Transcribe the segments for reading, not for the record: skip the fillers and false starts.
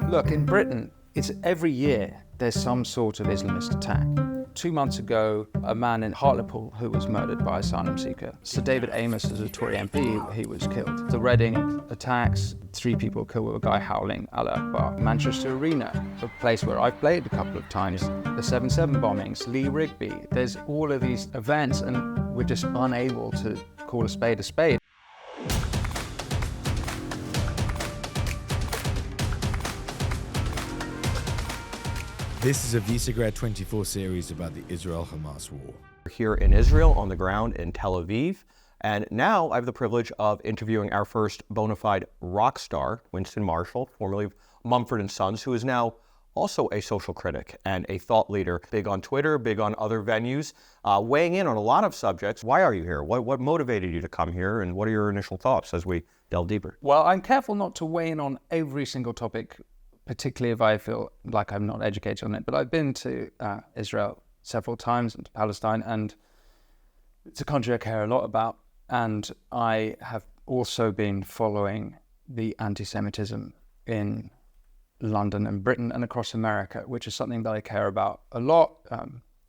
Look, in Britain, it's every year there's some sort of Islamist attack. 2 months ago, a man in Hartlepool who was murdered by asylum seeker. Sir David Amess, as a Tory MP, he was killed. The Reading attacks, 3 people killed with a guy howling, Allah Akbar. Manchester Arena, a place where I've played a couple of times. The 7/7 bombings, Lee Rigby. There's all of these events and we're just unable to call a spade a spade. This is a Visegrad 24 series about the Israel-Hamas war. We're here in Israel, on the ground in Tel Aviv, and now I have the privilege of interviewing our first bona fide rock star, Winston Marshall, formerly of Mumford Sons, who is now also a social critic and a thought leader, big on Twitter, big on other venues, weighing in on a lot of subjects. Why are you here? What motivated you to come here, and what are your initial thoughts as we delve deeper? Well, I'm careful not to weigh in on every single topic, particularly if I feel like I'm not educated on it. But I've been to Israel several times and to Palestine, and it's a country I care a lot about. And I have also been following the anti-Semitism in London and Britain and across America, which is something that I care about a lot,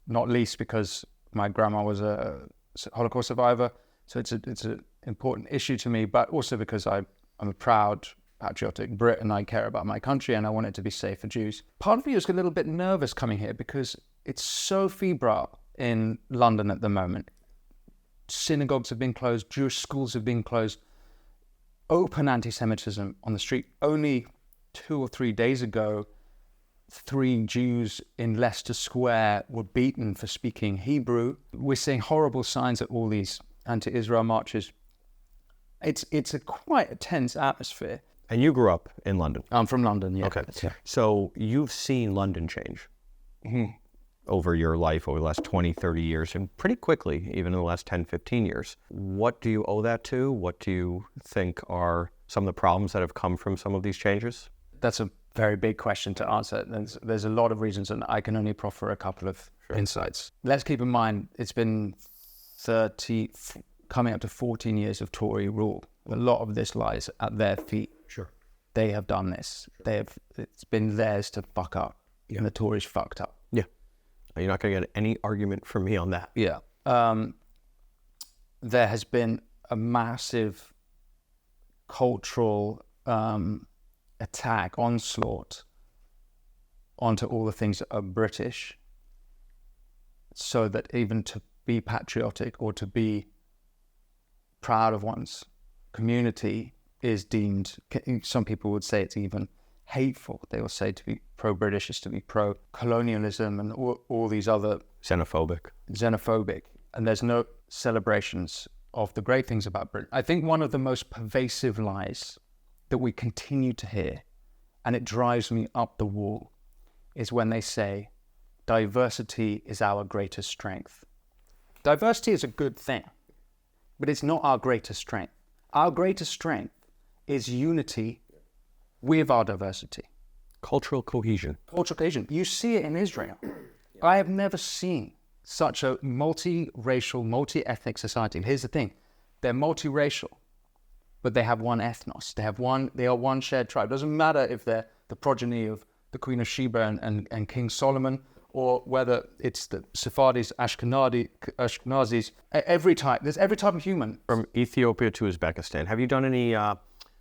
not least because my grandma was a Holocaust survivor. So it's an important issue to me, but also because I'm a proud patriotic Brit and I care about my country and I want it to be safe for Jews. Part of me is a little bit nervous coming here because it's so febrile in London at the moment. Synagogues have been closed, Jewish schools have been closed, open anti-Semitism on the street. Only 2 or 3 days ago, 3 Jews in Leicester Square were beaten for speaking Hebrew. We're seeing horrible signs at all these anti-Israel marches. It's quite a tense atmosphere. And you grew up in London? I'm from London, yeah. Okay. Yeah. So you've seen London change over your life, over the last 20, 30 years, and pretty quickly, even in the last 10, 15 years. What do you owe that to? What do you think are some of the problems that have come from some of these changes? That's a very big question to answer. There's a lot of reasons, and I can only proffer a couple of insights. Let's keep in mind, it's been 30, coming up to 14 years of Tory rule. A lot of this lies at their feet. Sure. They have done this. It's been theirs to fuck up. Yeah. And the Tories fucked up. Yeah. You're not going to get any argument from me on that. Yeah. There has been a massive cultural attack, onslaught onto all the things that are British, so that even to be patriotic or to be proud of one's community is deemed, some people would say it's even hateful. They will say to be pro-British is to be pro-colonialism and all these other... Xenophobic. And there's no celebrations of the great things about Britain. I think one of the most pervasive lies that we continue to hear, and it drives me up the wall, is when they say, diversity is our greatest strength. Diversity is a good thing, but it's not our greatest strength. Our greatest strength is unity with our diversity. Cultural cohesion. Cultural cohesion. You see it in Israel. I have never seen such a multi-racial, multi-ethnic society. Here's the thing. They're multiracial, but they have one ethnos. They are one shared tribe. It doesn't matter if they're the progeny of the Queen of Sheba and King Solomon, or whether it's the Sephardis, Ashkenazis, there's every type of human. From Ethiopia to Uzbekistan. Have you done any,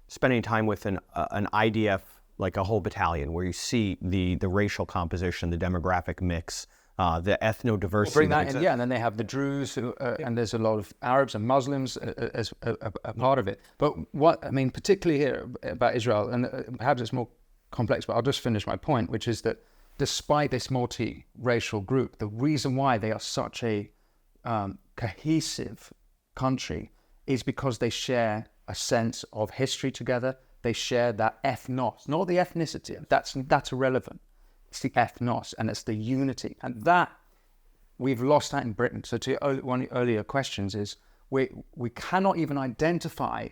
spending time with an IDF, like a whole battalion, where you see the racial composition, the demographic mix, the ethno-diversity? Bring that in, yeah, and then they have the Druze, and there's a lot of Arabs and Muslims as a part of it. But what, I mean, particularly here about Israel, and perhaps it's more complex, but I'll just finish my point, which is that despite this multi-racial group, the reason why they are such a cohesive country is because they share a sense of history together. They share that ethnos, not the ethnicity. That's irrelevant. It's the ethnos, and it's the unity. And that, we've lost that in Britain. So to one of the earlier questions is, we cannot even identify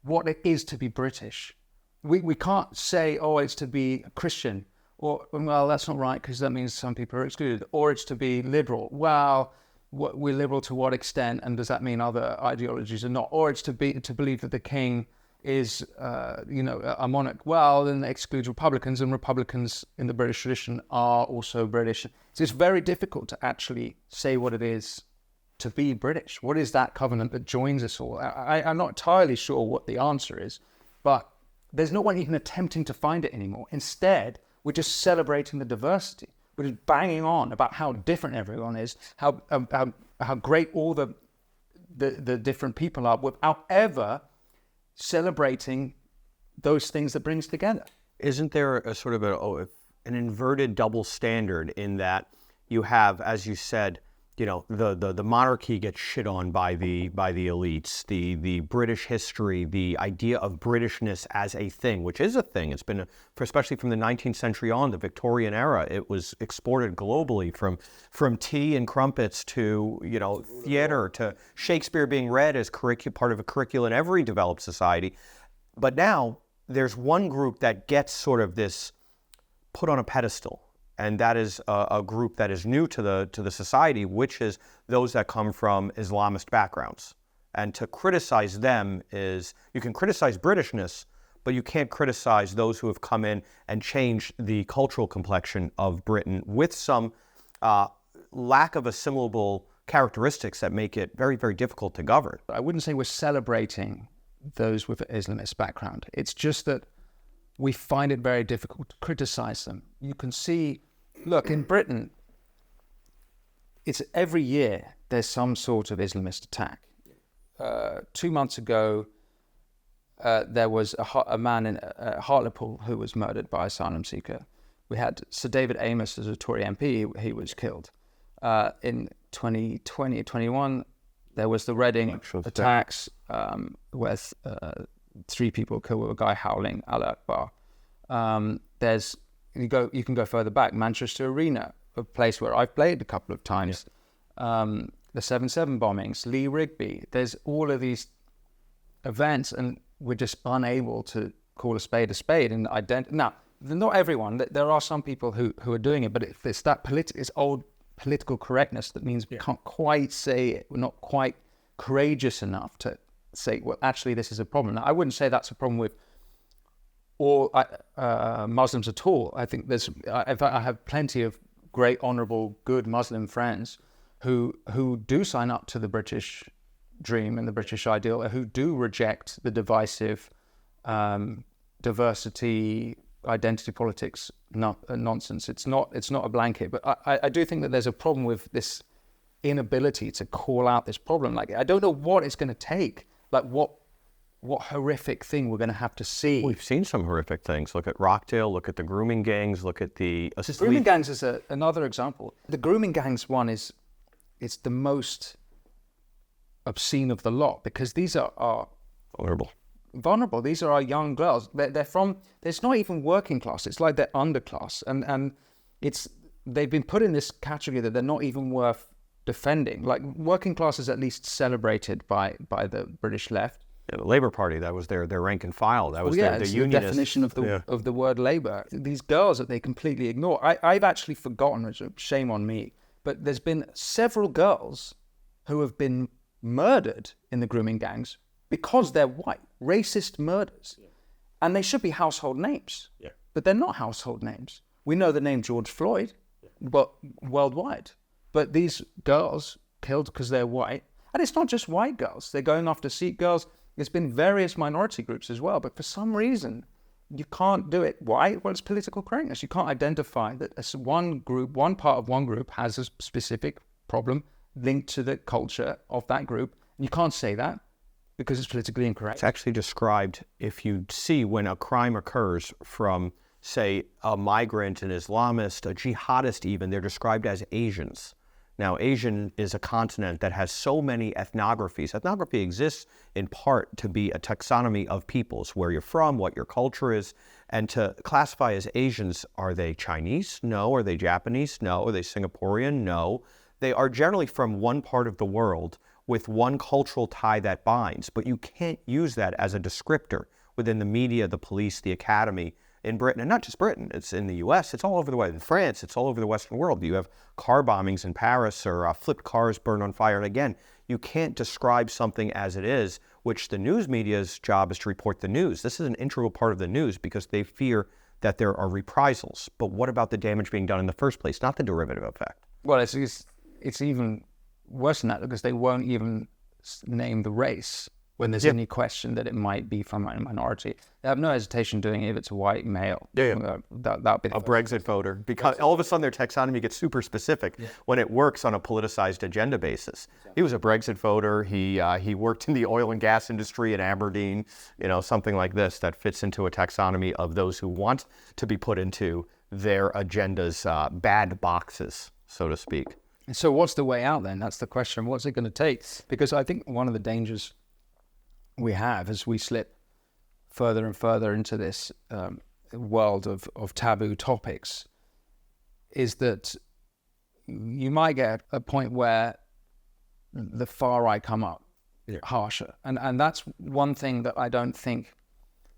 what it is to be British. We can't say, oh, it's to be a Christian. Or, well, that's not right because that means some people are excluded. Or it's to be liberal. Well, we're liberal to what extent, and does that mean other ideologies are not? Or it's to believe that the king is, a monarch, well, then that excludes Republicans, and Republicans in the British tradition are also British. So it's very difficult to actually say what it is to be British. What is that covenant that joins us all? I'm not entirely sure what the answer is, but there's no one even attempting to find it anymore. Instead, we're just celebrating the diversity. We're just banging on about how different everyone is, how great all the different people are, without ever celebrating those things that brings together. Isn't there a sort of an inverted double standard in that you have, as you said, the monarchy gets shit on by the elites, the British history, the idea of Britishness as a thing, which is a thing. It's been, especially from the 19th century on, the Victorian era, it was exported globally from tea and crumpets to, theater, to Shakespeare being read as part of a curriculum in every developed society. But now there's one group that gets sort of this put on a pedestal. And that is a group that is new to the society, which is those that come from Islamist backgrounds. And to criticize them is, you can criticize Britishness, but you can't criticize those who have come in and changed the cultural complexion of Britain with some lack of assimilable characteristics that make it very, very difficult to govern. I wouldn't say we're celebrating those with an Islamist background. It's just that we find it very difficult to criticize them. You can see, look, in Britain, it's every year there's some sort of Islamist attack. 2 months ago, there was a man in Hartlepool who was murdered by an asylum seeker. We had Sir David Amess as a Tory MP, he was killed. In 2020 or 21, there was the Reading attacks with 3 people killed with a guy howling Allah Akbar. You can go further back, Manchester Arena, a place where I've played a couple of times. Yeah. The 7/7 bombings, Lee Rigby. There's all of these events, and we're just unable to call a spade and Now, not everyone. There are some people who are doing it, but it's that it's old political correctness that means we can't quite say it. We're not quite courageous enough to say, well, actually, this is a problem. Now, I wouldn't say that's a problem with all Muslims at all. I think I have plenty of great, honourable, good Muslim friends who do sign up to the British dream and the British ideal, who do reject the divisive diversity, identity politics nonsense. It's not a blanket, but I do think that there's a problem with this inability to call out this problem. Like, I don't know what it's going to take. Like, what horrific thing we're going to have to see. We've seen some horrific things. Look at Rockdale, look at the grooming gangs, look at the grooming gangs is another example. The grooming gangs one it's the most obscene of the lot, because these are vulnerable. These are our young girls. It's not even working class. It's like they're underclass, and they've been put in this category that they're not even worth defending. Like, working class is at least celebrated by the British left. Yeah, the Labour Party, that was their rank and file. That was the unionists. definition of the word Labour. These girls that they completely ignore. I've actually forgotten, which is shame on me, but there's been several girls who have been murdered in the grooming gangs because they're white. Racist murders. Yeah. And they should be household names. Yeah. But they're not household names. We know the name George Floyd, but worldwide. But these girls killed because they're white. And it's not just white girls. They're going after Sikh girls. There's been various minority groups as well, but for some reason, you can't do it. Why? Well, it's political correctness. You can't identify that as one part of one group has a specific problem linked to the culture of that group. And you can't say that because it's politically incorrect. It's actually described, if you see when a crime occurs from, say, a migrant, an Islamist, a jihadist even, they're described as Asians. Now, Asian is a continent that has so many ethnographies. Ethnography exists in part to be a taxonomy of peoples, where you're from, what your culture is, and to classify as Asians. Are they Chinese? No. Are they Japanese? No. Are they Singaporean? No. They are generally from one part of the world with one cultural tie that binds, but you can't use that as a descriptor within the media, the police, the academy, in Britain, and not just Britain, it's in the US, it's all over the way. In France, it's all over the Western world. You have car bombings in Paris or flipped cars burned on fire. And again, you can't describe something as it is which the news media's job is to report the news. This is an integral part of the news because they fear that there are reprisals. But what about the damage being done in the first place, not the derivative effect? Well, it's even worse than that because they won't even name the race when there's any question that it might be from a minority. They have no hesitation doing it if it's a white male. That'd be a Brexit voter. Because all of a sudden their taxonomy gets super specific when it works on a politicized agenda basis. He was a Brexit voter. He worked in the oil and gas industry in Aberdeen, something like this that fits into a taxonomy of those who want to be put into their agenda's bad boxes, so to speak. So what's the way out then? That's the question. What's it going to take? Because I think one of the dangers we have as we slip further and further into this world of taboo topics is that you might get a point where the far right come up harsher, and that's one thing that I don't think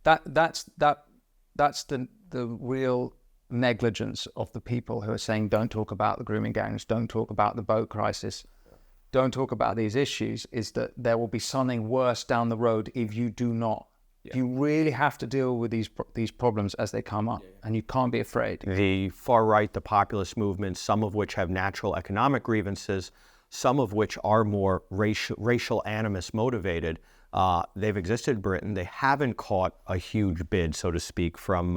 that's the real negligence of the people who are saying don't talk about the grooming gangs, don't talk about the boat crisis, don't talk about these issues, is that there will be something worse down the road if you do not. You really have to deal with these problems as they come up, and you can't be afraid. The far right, the populist movements, some of which have natural economic grievances, some of which are more racial animus motivated, they've existed in Britain. They haven't caught a huge bid, so to speak, from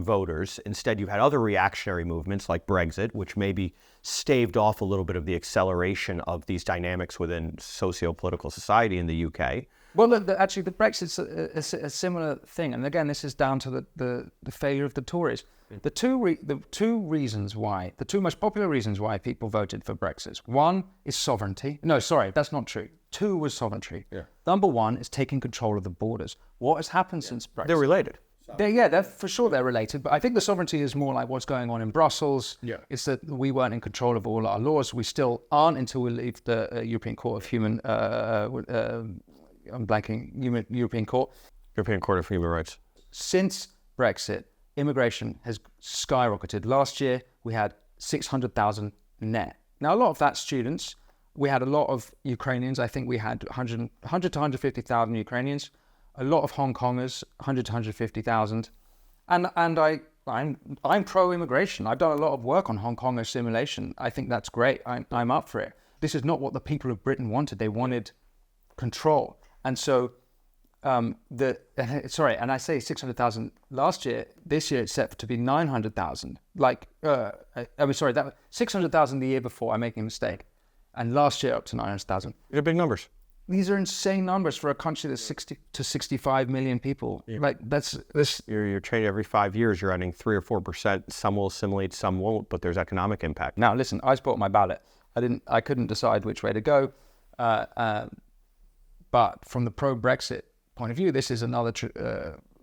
voters. Instead, you've had other reactionary movements like Brexit, which maybe staved off a little bit of the acceleration of these dynamics within socio-political society in the UK. Well, actually, the Brexit's a similar thing. And again, this is down to the failure of the Tories. The two most popular reasons why people voted for Brexit. One is sovereignty. No, sorry, that's not true. Two was sovereignty. Number one is taking control of the borders. What has happened since Brexit? They're related. They're for sure they're related, but I think the sovereignty is more like what's going on in Brussels. It's that we weren't in control of all our laws. We still aren't until we leave the European Court of Human. I'm blanking. European Court of Human Rights. Since Brexit, immigration has skyrocketed. Last year we had 600,000 net. Now a lot of that's students. We had a lot of Ukrainians. I think we had 100 to 150,000 Ukrainians. A lot of Hong Kongers, 100 to 150,000, and I'm pro-immigration. I've done a lot of work on Hong Kong assimilation. I think that's great. I'm up for it. This is not what the people of Britain wanted. They wanted control, and so and I say 600,000 last year. This year it's set to be 900,000. That 600,000 the year before. I'm making a mistake, and last year up to 900,000. They're big numbers. These are insane numbers for a country that's 60 to 65 million people. Like that's this. You're trading every 5 years. You're adding 3 or 4%. Some will assimilate, some won't. But there's economic impact. Now, listen. I bought my ballot. I couldn't decide which way to go. But from the pro-Brexit point of view, this is another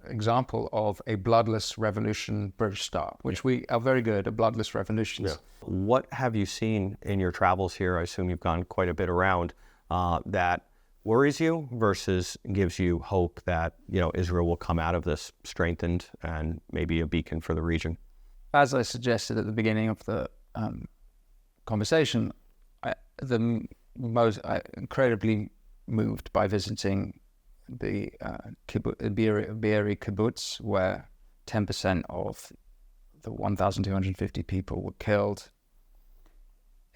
example of a bloodless revolution, British style, which we are very good at bloodless revolutions. What have you seen in your travels here? I assume you've gone quite a bit around. That worries you versus gives you hope that Israel will come out of this strengthened and maybe a beacon for the region? As I suggested at the beginning of the conversation, I'm incredibly moved by visiting the Be'eri kibbutz, where 10% of the 1,250 people were killed.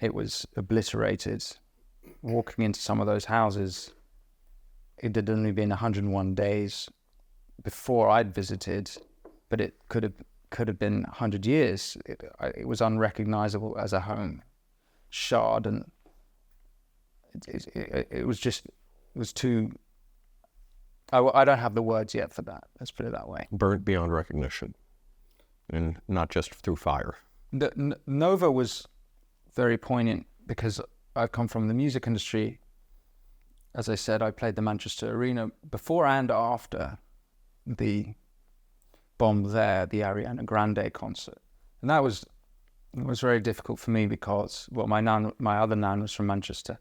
It was obliterated. Walking into some of those houses, it had only been 101 days before I'd visited, but it could have been 100 years. It was unrecognizable as a home, charred, and it was too. I don't have the words yet for that. Let's put it that way. Burnt beyond recognition, and not just through fire. Nova was very poignant because I've come from the music industry. As I said, I played the Manchester Arena before and after the bomb there, the Ariana Grande concert. And it was very difficult for me because, my other nan was from Manchester.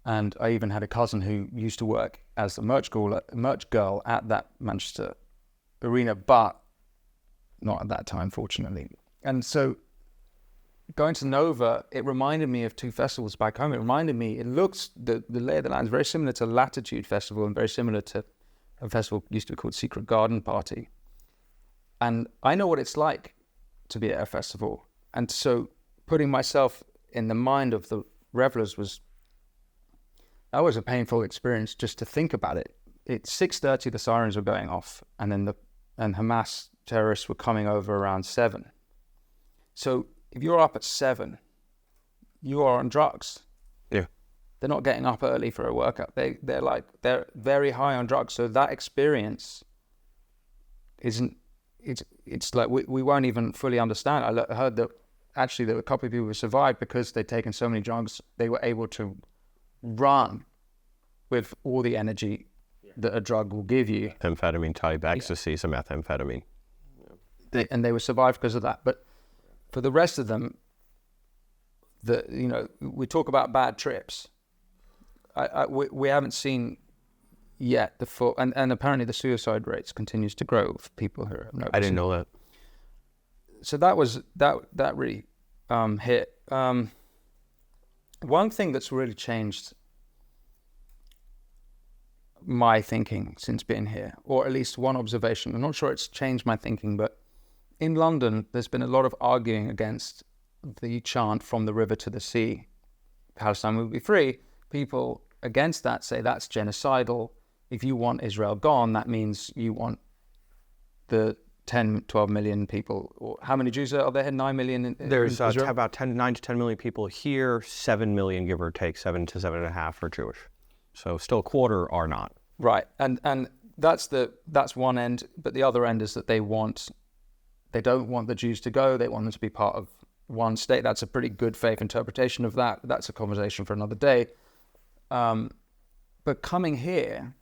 And I even had a cousin who used to work as a merch girl at that Manchester Arena, but not at that time, fortunately. And so going to Nova, it reminded me of two festivals back home. It looks, the lay of the land is very similar to Latitude Festival and very similar to a festival used to be called Secret Garden Party. And I know what it's like to be at a festival. And so putting myself in the mind of the revelers that was a painful experience just to think about it. It's 6:30, the sirens were going off, and then Hamas terrorists were coming over around 7. So if you're up at 7, you are on drugs. Yeah. They're not getting up early for a workout. They're very high on drugs. So that experience it's like we won't even fully understand. I heard that actually there were a couple of people who survived because they'd taken so many drugs, they were able to run with all the energy that a drug will give you. Amphetamine type, ecstasy, some methamphetamine. They were survived because of that. But for the rest of them, we talk about bad trips. We haven't seen yet the full, and apparently the suicide rates continues to grow for people who are. I didn't know that. So that really hit. One thing that's really changed my thinking since being here, or at least one observation. I'm not sure it's changed my thinking, but in London, there's been a lot of arguing against the chant "From the river to the sea, Palestine will be free." People against that say that's genocidal. If you want Israel gone, that means you want the 10, 12 million people, or how many Jews are there? 9 million in There's Israel? about 9 to 10 million people here, 7 million, give or take, 7 to 7.5 are Jewish. So still a quarter are not. Right, and that's one end, but the other end is that they don't want the Jews to go, they want them to be part of one state. That's a pretty good faith interpretation of that. That's a conversation for another day. But coming here,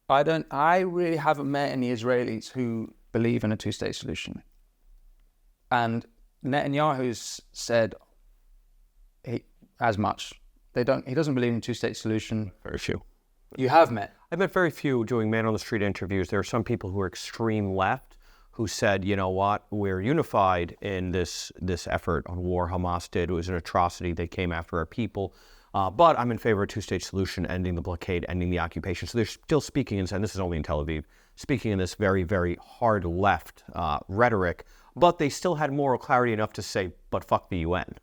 I really haven't met any Israelis who believe in a two-state solution. And Netanyahu's said as much. He doesn't believe in a two-state solution. Very few. You have met? I've met very few doing man-on-the-street interviews. There are some people who are extreme left who said, you know what, we're unified in this effort on war Hamas did. It was an atrocity. They came after our people. But I'm in favor of a two-state solution, ending the blockade, ending the occupation. So they're still speaking, and this is only in Tel Aviv, speaking in this very, very hard left rhetoric. But they still had moral clarity enough to say, but fuck the UN,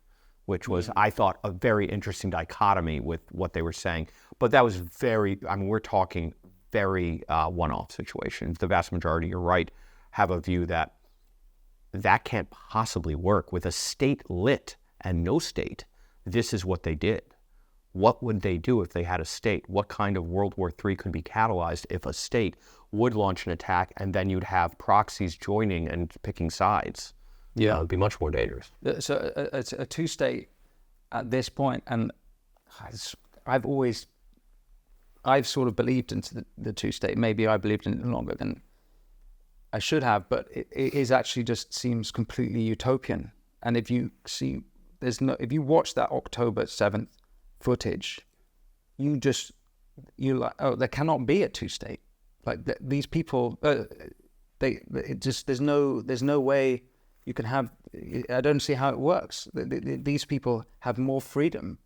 which was, I thought, a very interesting dichotomy with what they were saying. But that was we're talking very one-off situations. The vast majority, you're right, have a view that can't possibly work. With a state lit and no state, this is what they did. What would they do if they had a state? What kind of World War III could be catalyzed if a state would launch an attack and then you'd have proxies joining and picking sides? Yeah, it would be much more dangerous. So it's a two-state at this point, and I've sort of believed into the two-state. Maybe I believed in it longer than I should have, but it is actually just seems completely utopian. And if you watch that October 7th footage, you're like, oh, there cannot be a two-state. Like these people, there's no way you can have. I don't see how it works. These people have more freedom.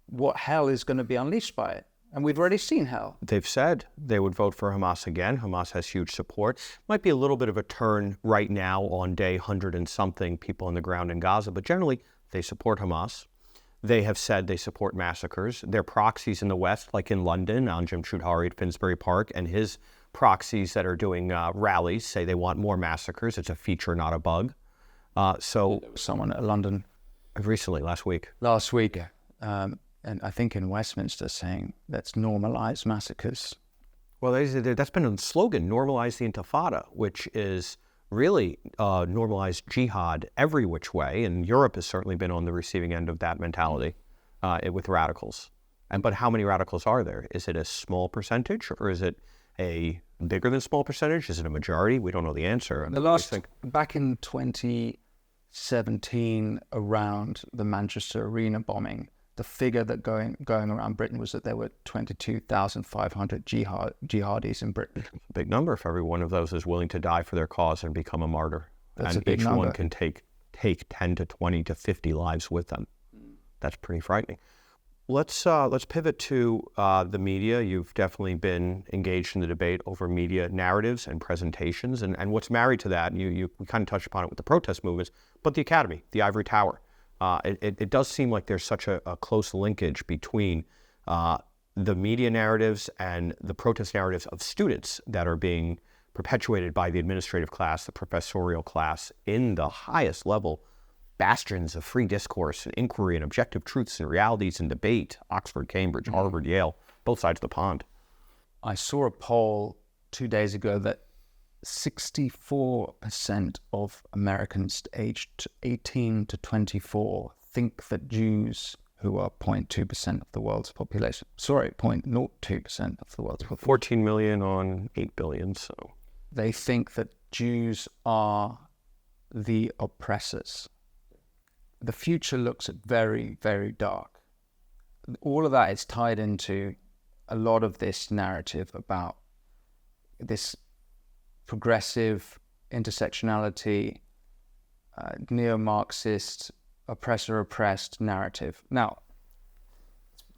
What hell is going to be unleashed by it? And we've already seen hell. They've said they would vote for Hamas again. Hamas has huge support. Might be a little bit of a turn right now on day 100 and something people on the ground in Gaza, but generally they support Hamas. They have said they support massacres. Their proxies in the West, like in London, Anjem Choudhury at Finsbury Park, and his proxies that are doing rallies say they want more massacres. It's a feature, not a bug. So someone at London recently, last week, and I think in Westminster saying let's normalize massacres. Well, that's been a slogan, normalize the Intifada, which is really normalized jihad every which way, and Europe has certainly been on the receiving end of that mentality with radicals. But how many radicals are there? Is it a small percentage, or is it a bigger than small percentage? Is it a majority? We don't know the answer. Back in 2017, around the Manchester Arena bombing, the figure that going around Britain was that there were 22,500 jihadis in Britain. A big number if every one of those is willing to die for their cause and become a martyr. That's and a big each number. one can take take 10 to 20 to 50 lives with them. That's pretty frightening. Let's pivot to the media. You've definitely been engaged in the debate over media narratives and presentations, and what's married to that, we kind of touched upon it with the protest movements, but the academy, the ivory tower. It does seem like there's such a close linkage between the media narratives and the protest narratives of students that are being perpetuated by the administrative class, the professorial class, in the highest level bastions of free discourse and inquiry and objective truths and realities and debate, Oxford, Cambridge, Harvard, Yale, both sides of the pond. I saw a poll 2 days ago that 64% of Americans aged 18 to 24 think that Jews, who are 0.2% of the world's population, 0.02% of the world's population. 14 million on 8 billion, so. They think that Jews are the oppressors. The future looks very, very dark. All of that is tied into a lot of this narrative about this progressive intersectionality, neo-Marxist, oppressor-oppressed narrative. Now,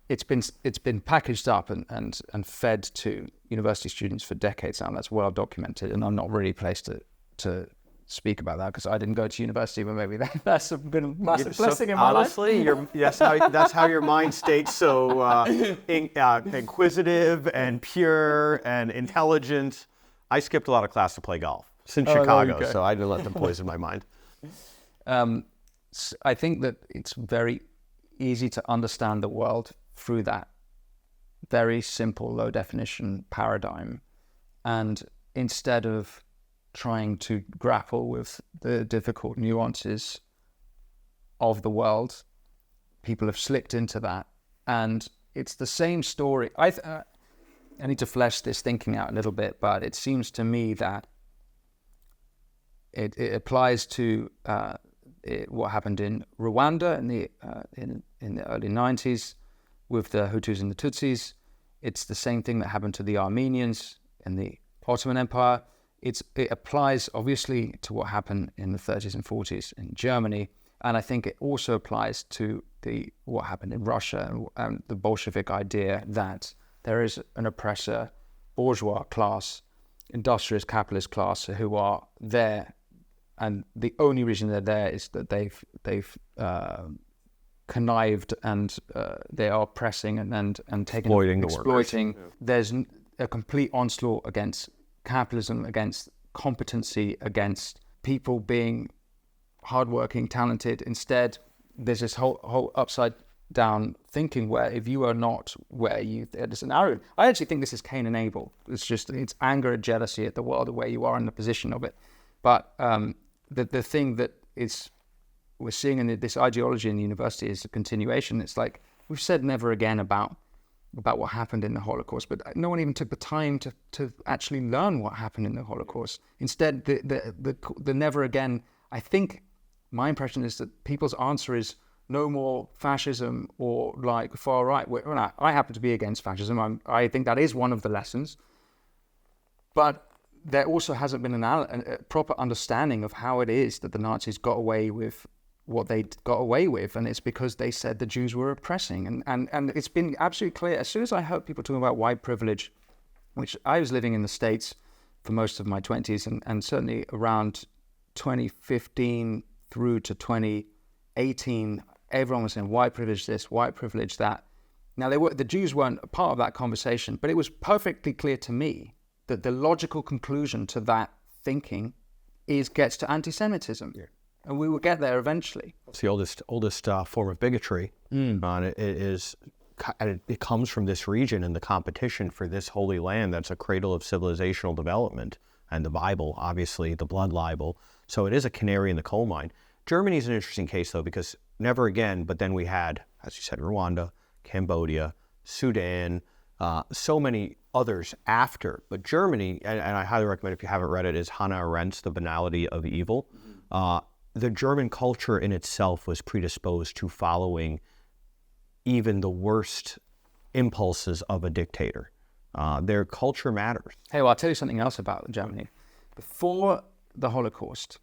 it's been packaged up and fed to university students for decades now. That's well documented, and I'm not really placed to speak about that because I didn't go to university, but maybe that's been a massive blessing in my life. Honestly, that's how your mind stays so inquisitive and pure and intelligent. I skipped a lot of class to play golf. It's in Chicago, so I didn't let them poison my mind. I think that it's very easy to understand the world through that very simple, low definition paradigm. And instead of trying to grapple with the difficult nuances of the world, people have slipped into that. And it's the same story. I need to flesh this thinking out a little bit, but it seems to me that it applies to what happened in Rwanda in the early 90s with the Hutus and the Tutsis. It's the same thing that happened to the Armenians in the Ottoman Empire. It applies obviously to what happened in the 30s and 40s in Germany, and I think it also applies to what happened in Russia and the Bolshevik idea that there is an oppressor, bourgeois class, industrious capitalist class who are there, and the only reason they're there is that they've connived and they are oppressing and taking exploiting. There's a complete onslaught against capitalism, against competency, against people being hardworking, talented. Instead, there's this whole upside down thinking where if you are not where there's an arrow. I actually think this is Cain and Abel. It's anger and jealousy at the world, where you are in the position of it. But the thing that we're seeing in this ideology in the university is a continuation. It's like we've said never again about what happened in the Holocaust, but no one even took the time to actually learn what happened in the Holocaust. Instead, the never again, I think my impression is that people's answer is no more fascism or like far right. I happen to be against fascism. I think that is one of the lessons. But there also hasn't been a proper understanding of how it is that the Nazis got away with what they got away with, and it's because they said the Jews were oppressing. And it's been absolutely clear. As soon as I heard people talking about white privilege, which I was living in the States for most of my 20s, and certainly around 2015 through to 2018, everyone was saying white privilege this, white privilege that. Now, the Jews weren't a part of that conversation, but it was perfectly clear to me that the logical conclusion to that thinking gets to anti-Semitism. Yeah. And we will get there eventually. It's the oldest form of bigotry. And it comes from this region and the competition for this holy land that's a cradle of civilizational development. And the Bible, obviously, the blood libel. So it is a canary in the coal mine. Germany is an interesting case, though, because never again, but then we had, as you said, Rwanda, Cambodia, Sudan, so many others after. But Germany, and I highly recommend if you haven't read it, is Hannah Arendt's The Banality of Evil. The German culture in itself was predisposed to following even the worst impulses of a dictator. Their culture matters. Hey, well, I'll tell you something else about Germany. Before the Holocaust,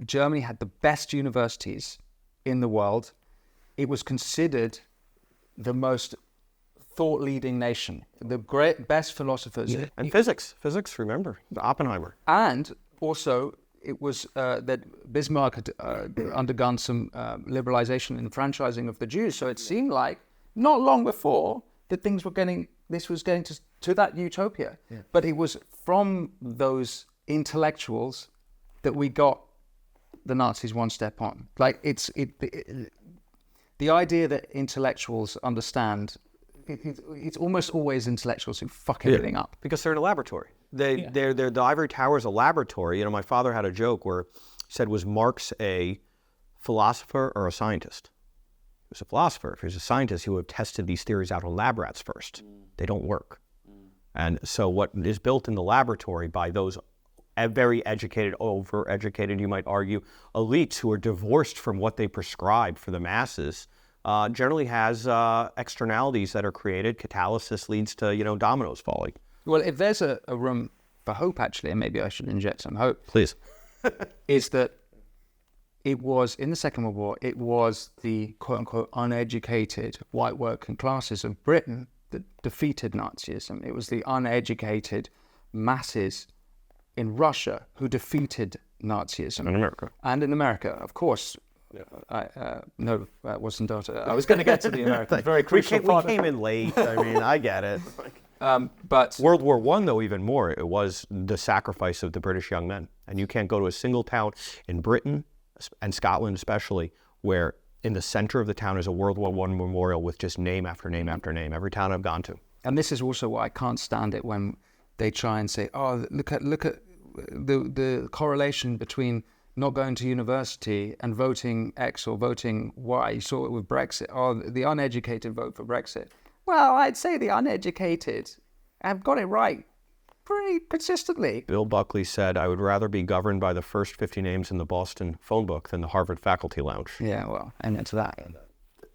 Germany had the best universities in the world. It was considered the most thought-leading nation, the best philosophers. And physics, remember, Oppenheimer. And also, it was that Bismarck had undergone some liberalization and franchising of the Jews. So it seemed like not long before that this was getting to that utopia. Yeah. But it was from those intellectuals that we got the Nazis one step on. Like the idea that intellectuals understand. It's almost always intellectuals who fuck everything up. Because they're in a laboratory. The ivory tower is a laboratory. My father had a joke where he said, was Marx a philosopher or a scientist? He was a philosopher. If he was a scientist, he would have tested these theories out on lab rats first. They don't work. And so what is built in the laboratory by those very educated, over-educated, you might argue, elites who are divorced from what they prescribe for the masses, generally has externalities that are created. Catalysis leads to, dominoes falling. Well, if there's a room for hope, actually, and maybe I should inject some hope. Please. Is that it was, in the Second World War, it was the quote-unquote uneducated white working classes of Britain that defeated Nazism. It was the uneducated masses in Russia who defeated Nazism. And in America, of course. No, that wasn't Dota. I was going to get to the Americans. Very crucial. We came in late. I get it. But World War I, though, even more, it was the sacrifice of the British young men. And you can't go to a single town in Britain, and Scotland especially, where in the center of the town is a World War I memorial with just name after name after name, every town I've gone to. And this is also why I can't stand it when they try and say, oh, look at the correlation between not going to university and voting X or voting Y. You saw it with Brexit. Oh, the uneducated vote for Brexit. Well, I'd say the uneducated have got it right pretty consistently. Bill Buckley said, I would rather be governed by the first 50 names in the Boston phone book than the Harvard faculty lounge. Yeah, well, and to that.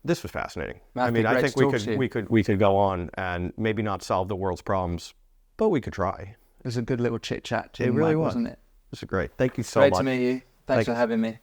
This was fascinating. Matthew, I think we could go on and maybe not solve the world's problems, but we could try. It was a good little chit chat. It really was, wasn't it? This is great. Thank you so much. Great to meet you. Thanks for having me.